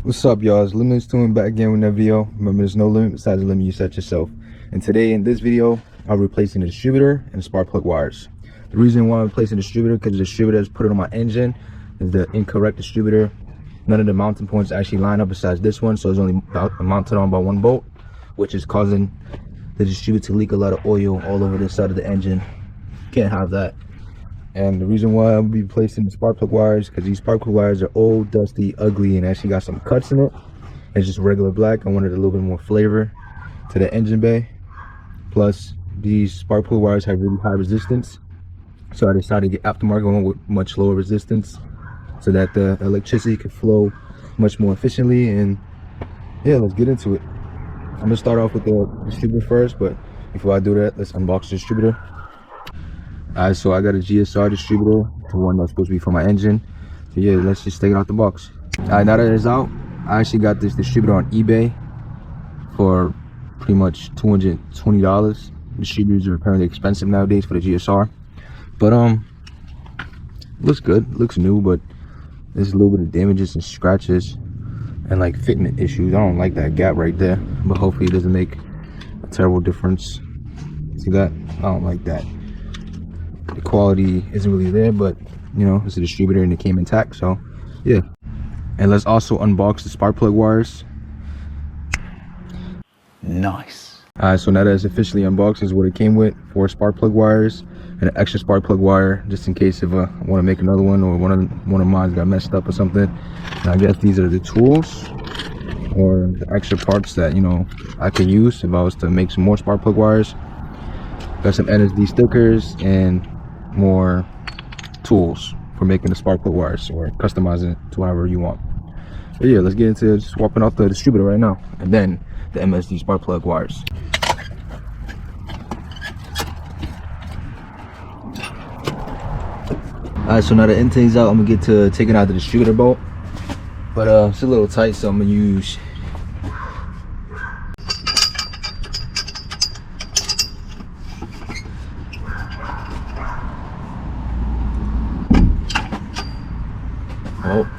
What's up, y'all? It's Limitless Tuning back again with that video. Remember, there's no limit besides the limit you set yourself. And today in this video, I'm replacing the distributor and the spark plug wires. The reason why I'm replacing the distributor because the distributor that's put it on my engine is the incorrect distributor. None of the mounting points actually line up besides this one, so it's only mounted on by one bolt, which is causing the distributor to leak a lot of oil all over this side of the engine. Can't have that. And the reason why I'll be replacing the spark plug wires because these spark plug wires are old, dusty, ugly, and actually got some cuts in it. It's just regular black. I wanted a little bit more flavor to the engine bay. Plus, these spark plug wires have really high resistance, so I decided to get aftermarket one with much lower resistance so that the electricity could flow much more efficiently. And yeah, let's get into it. I'm gonna start off with the distributor first, but before I do that, let's unbox the distributor. Alright, so I got a GSR distributor, the one that's supposed to be for my engine. So yeah, let's just take it out the box. Alright, now that it's out, I actually got this distributor on eBay for pretty much $220. Distributors are apparently expensive nowadays for the GSR. But looks good, looks new, but there's a little bit of damages and scratches and like fitment issues. I don't like that gap right there, but hopefully it doesn't make a terrible difference. See that? I don't like that. The quality isn't really there, but you know, it's a distributor and it came intact, so yeah. And let's also unbox the spark plug wires. Nice. Alright, so now that it's officially unboxed, is what it came with: 4 spark plug wires and an extra spark plug wire, just in case if I want to make another one or one of mine got messed up or something. And I guess these are the tools or the extra parts that, you know, I could use if I was to make some more spark plug wires. Got some NSD stickers and more tools for making the spark plug wires or customizing it to however you want. But yeah, let's get into swapping out the distributor right now and then the MSD spark plug wires. Alright, so now the intake's out, I'm gonna get to taking out the distributor bolt, but it's a little tight, so I'm gonna use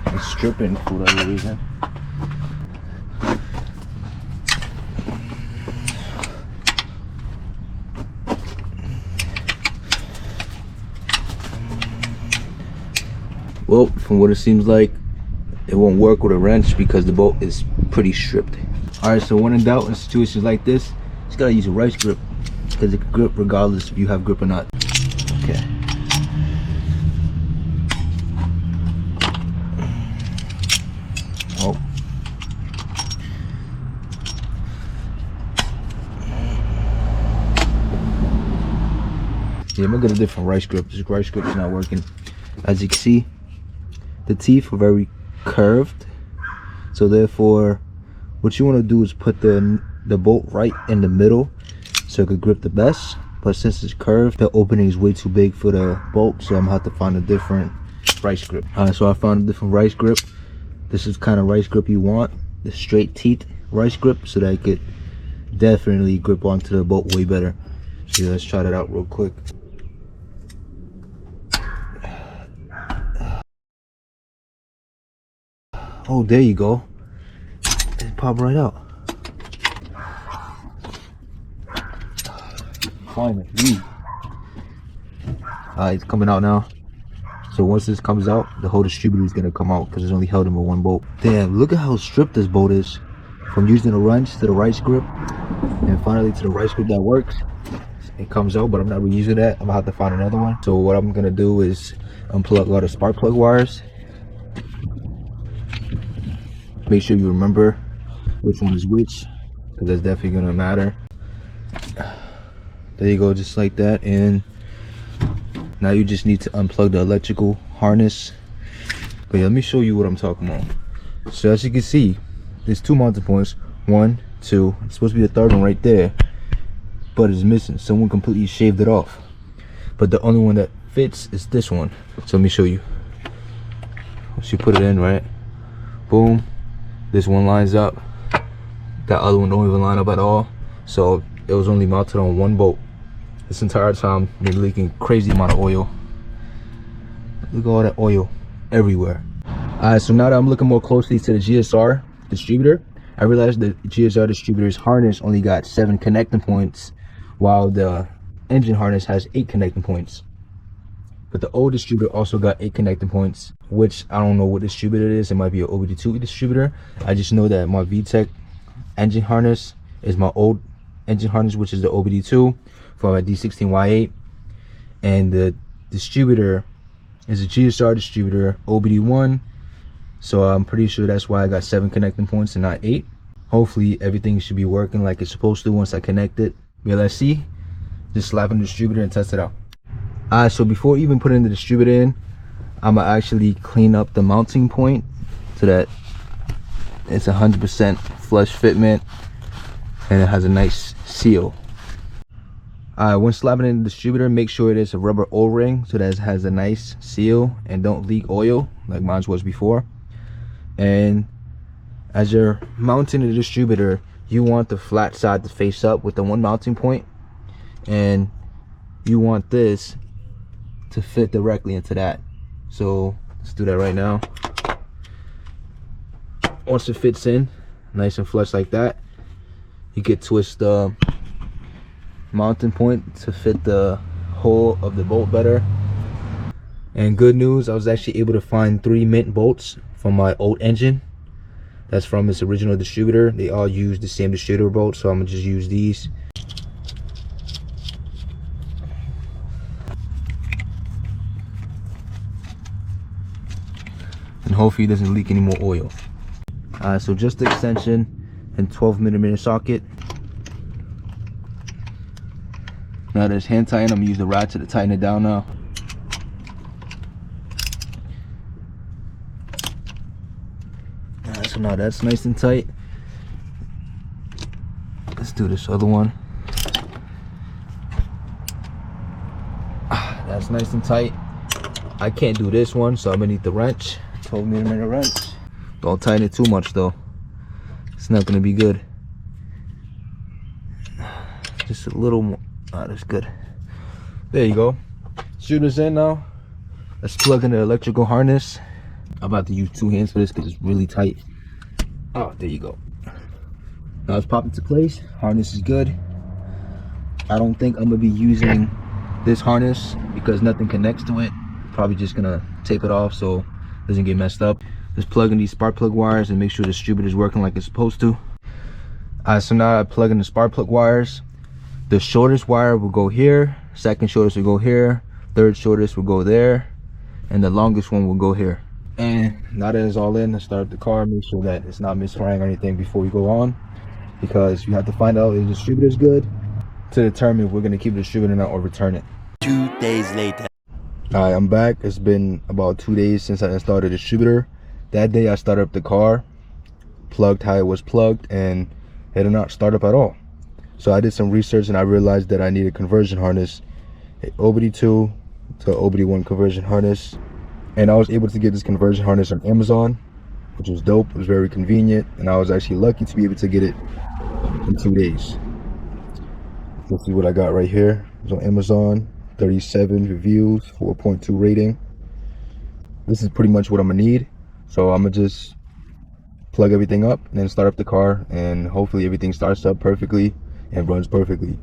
it's stripping for whatever reason. Well, from what it seems like, it won't work with a wrench because the bolt is pretty stripped. Alright, so when in doubt in situations like this, you just gotta use a rice grip because it can grip regardless if you have grip or not. Okay. Oh. Yeah, I'm gonna get a different rice grip. This rice grip is not working. As you can see, the teeth are very curved, so therefore what you want to do is put the bolt right in the middle so it could grip the best. But since it's curved, the opening is way too big for the bolt, so I'm gonna have to find a different rice grip. So I found a different rice grip. This is kind of rice grip you want, the straight teeth rice grip, so that it could definitely grip onto the bolt way better. So yeah, let's try that out real quick. Oh, there you go. It popped right out. Finally. It's coming out now. So once this comes out, the whole distributor is gonna come out because it's only held in with one bolt. Damn, look at how stripped this bolt is. From using a wrench to the rice grip, and finally to the rice grip that works. It comes out, but I'm not reusing that. I'm gonna have to find another one. So what I'm gonna do is unplug all the spark plug wires. Make sure you remember which one is which, because that's definitely gonna matter. There you go, just like that. And now you just need to unplug the electrical harness. But yeah, let me show you what I'm talking about. So as you can see, there's 2 mounting points. 1, 2. It's supposed to be a third one right there, but it's missing. Someone completely shaved it off. But the only one that fits is this one. So let me show you. Once you put it in, right, boom, this one lines up, that other one don't even line up at all. So it was only mounted on one bolt. This entire time been leaking crazy amount of oil. Look at all that oil everywhere. Alright, so now that I'm looking more closely to the GSR, distributor, I realized the GSR distributor's harness only got 7 connecting points, while the engine harness has 8 connecting points. But the old distributor also got 8 connecting points, which I don't know what distributor it is. It might be an OBD2 distributor. I just know that my VTEC engine harness is my old engine harness, which is the OBD2 for my D16Y8, and the distributor is a GSR distributor OBD1. So I'm pretty sure that's why I got 7 connecting points and not 8. Hopefully everything should be working like it's supposed to once I connect it. But let's see. Just slap in the distributor and test it out. Alright, so before even putting the distributor in, I'm gonna actually clean up the mounting point so that it's 100% flush fitment and it has a nice seal. When slapping in the distributor, make sure it is a rubber O-ring so that it has a nice seal and don't leak oil like mine was before. And as you're mounting the distributor, you want the flat side to face up with the one mounting point, and you want this to fit directly into that. So let's do that right now. Once it fits in nice and flush like that, you can twist the mounting point to fit the hole of the bolt better. And good news, I was actually able to find 3 mint bolts from my old engine. That's from its original distributor. They all use the same distributor bolt, so I'm gonna just use these. And hopefully it doesn't leak any more oil. So just the extension and 12mm socket. Now there's hand tighten. I'm gonna use the ratchet to tighten it down now. So now that's nice and tight. Let's do this other one. That's nice and tight. I can't do this one, so I'm gonna need the wrench. 12mm wrench. Don't tighten it too much though. It's not gonna be good. Just a little more. That's good. There you go. Shooter's in now. Let's plug in the electrical harness. I'm about to use 2 hands for this because it's really tight. Oh, there you go. Now it's popped into place. Harness is good. I don't think I'm gonna be using this harness because nothing connects to it. Probably just gonna tape it off so it doesn't get messed up. Just plug in these spark plug wires and make sure the distributor is working like it's supposed to. So now I plug in the spark plug wires. The shortest wire will go here, second shortest will go here, third shortest will go there, and the longest one will go here. And now that it's all in, let's start the car. Make sure that it's not misfiring or anything before we go on, because you have to find out if the distributor is good to determine if we're going to keep the distributor or not, or return it. 2 days later. Alright, I'm back. It's been about 2 days since I installed the distributor. That day I started up the car, plugged how it was plugged, and it did not start up at all. So I did some research and I realized that I need a conversion harness, an OBD2 to OBD1 conversion harness. And I was able to get this conversion harness on Amazon, which was dope. It was very convenient, and I was actually lucky to be able to get it in 2 days. Let's see what I got right here. It's on Amazon, 37 reviews, 4.2 rating. This is pretty much what I'm gonna need. So I'm gonna just plug everything up and then start up the car, and hopefully everything starts up perfectly and runs perfectly.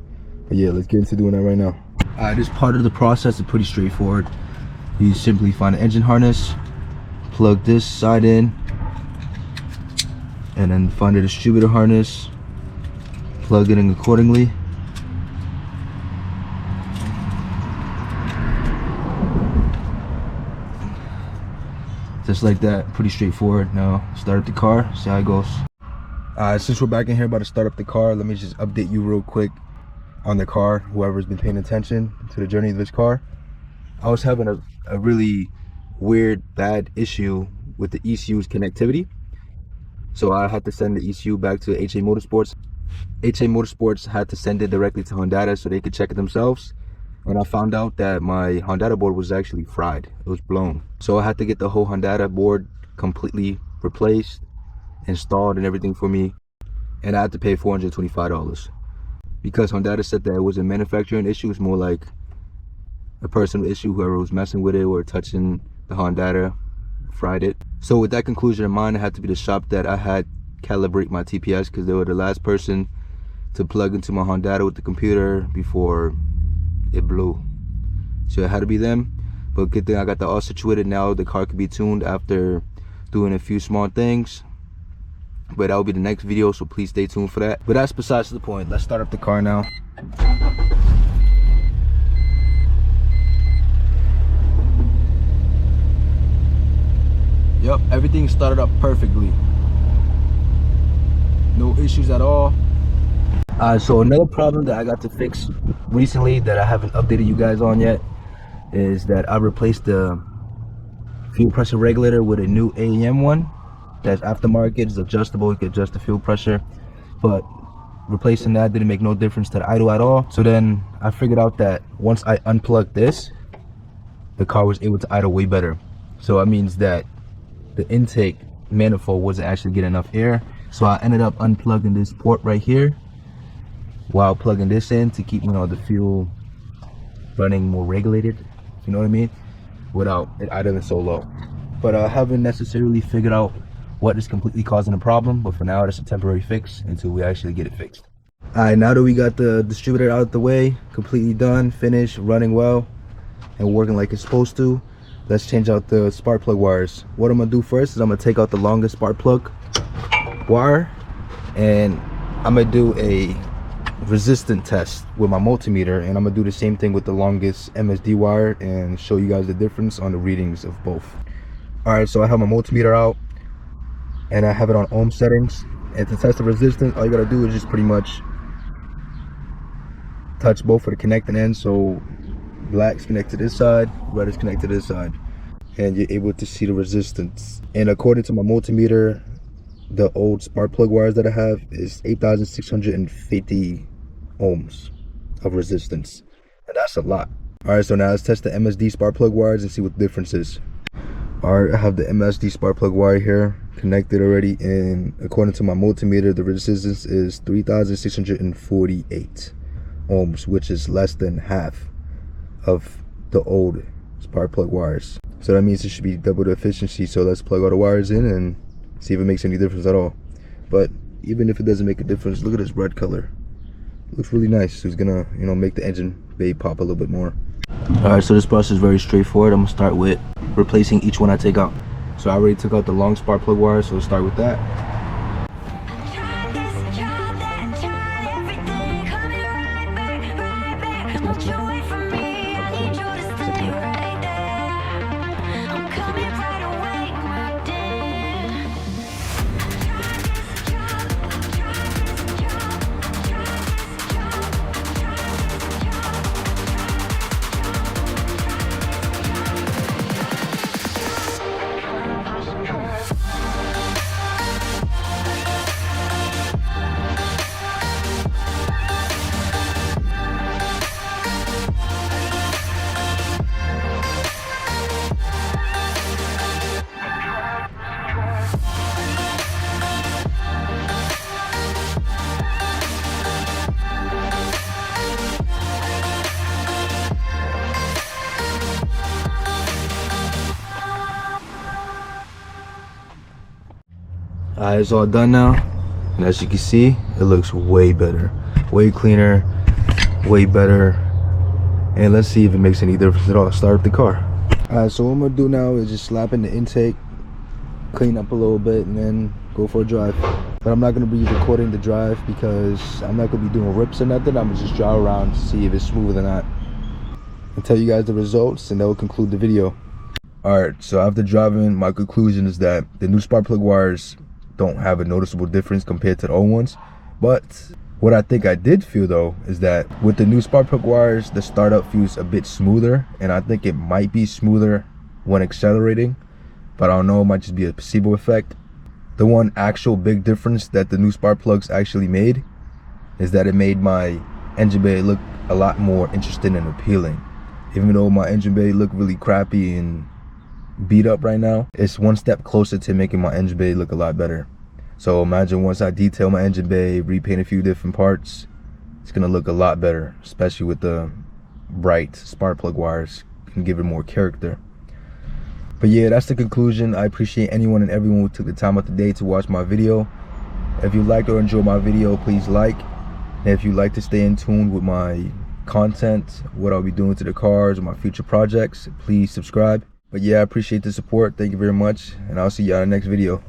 But yeah, let's get into doing that right now. This part of the process is pretty straightforward. You simply find an engine harness, plug this side in, and then find a distributor harness, plug it in accordingly. Just like that, pretty straightforward. Now start up the car, see how it goes. Since we're back in here about to start up the car, let me just update you real quick on the car, whoever's been paying attention to the journey of this car. I was having a really weird, bad issue with the ECU's connectivity. So I had to send the ECU back to HA Motorsports. HA Motorsports had to send it directly to Honda so they could check it themselves. And I found out that my Honda board was actually fried. It was blown. So I had to get the whole Honda board completely replaced, installed and everything for me. And I had to pay $425. Because Honda said that it was a manufacturing issue. It's more like a personal issue. Whoever was messing with it or touching the Honda fried it. So with that conclusion in mind, it had to be the shop that I had calibrate my TPS because they were the last person to plug into my Honda with the computer before it blew. So it had to be them. But good thing I got that all situated. Now the car could be tuned after doing a few small things. But that will be the next video, so please stay tuned for that. But that's besides the point. Let's start up the car now. Yep, everything started up perfectly. No issues at all. So another problem that I got to fix recently that I haven't updated you guys on yet is that I replaced the fuel pressure regulator with a new AEM one that's aftermarket. It's adjustable. You can adjust the fuel pressure, but replacing that didn't make no difference to the idle at all. So then I figured out that once I unplugged this, the car was able to idle way better. So that means that the intake manifold wasn't actually getting enough air. So I ended up unplugging this port right here while plugging this in to keep, you know, the fuel running more regulated, you know what I mean, without it idling so low. But I haven't necessarily figured out what is completely causing the problem, but for now it's a temporary fix until we actually get it fixed. All right, now that we got the distributor out of the way, completely done, finished, running well and working like it's supposed to, let's change out the spark plug wires. What I'm gonna do first is I'm gonna take out the longest spark plug wire, and I'm gonna do a resistance test with my multimeter, and I'm gonna do the same thing with the longest MSD wire and show you guys the difference on the readings of both. All right, so I have my multimeter out and I have it on ohm settings, and to test the resistance all you gotta do is just pretty much touch both of the connecting ends. So black's connected to this side, red is connected to this side, and you're able to see the resistance. And according to my multimeter, the old spark plug wires that I have is 8,650 ohms of resistance, and that's a lot. All right, so now let's test the MSD spark plug wires and see what the difference is. All right, I have the MSD spark plug wire here connected already, and according to my multimeter, the resistance is 3,648 ohms, which is less than half of the old spark plug wires. So that means it should be double the efficiency. So let's plug all the wires in and see if it makes any difference at all. But even if it doesn't make a difference, look at this red color. It looks really nice. So it's gonna, you know, make the engine bay pop a little bit more. All right, so this process is very straightforward. I'm gonna start with replacing each one I take out. So I already took out the long spark plug wire, so we'll start with that. Alright, it's all done now, and as you can see, it looks way better, way cleaner, way better. And let's see if it makes any difference at all. Start up the car. Alright, so what I'm gonna do now is just slap in the intake, clean up a little bit, and then go for a drive. But I'm not gonna be recording the drive because I'm not gonna be doing rips or nothing. I'm gonna just drive around to see if it's smooth or not, and tell you guys the results, and that will conclude the video. Alright, so after driving, my conclusion is that the new spark plug wires don't have a noticeable difference compared to the old ones. But what I think I did feel though is that with the new spark plug wires, the startup feels a bit smoother, and I think it might be smoother when accelerating, but I don't know, it might just be a placebo effect. The one actual big difference that the new spark plugs actually made is that it made my engine bay look a lot more interesting and appealing. Even though my engine bay look really crappy and beat up right now, it's one step closer to making my engine bay look a lot better. So imagine once I detail my engine bay, repaint a few different parts, it's gonna look a lot better, especially with the bright spark plug wires. Can give it more character. But yeah, that's the conclusion. I appreciate anyone and everyone who took the time out the day to watch my video. If you liked or enjoyed my video, please like. And if you'd like to stay in tune with my content, what I'll be doing to the cars or my future projects, please subscribe. But yeah, I appreciate the support. Thank you very much, and I'll see you on the next video.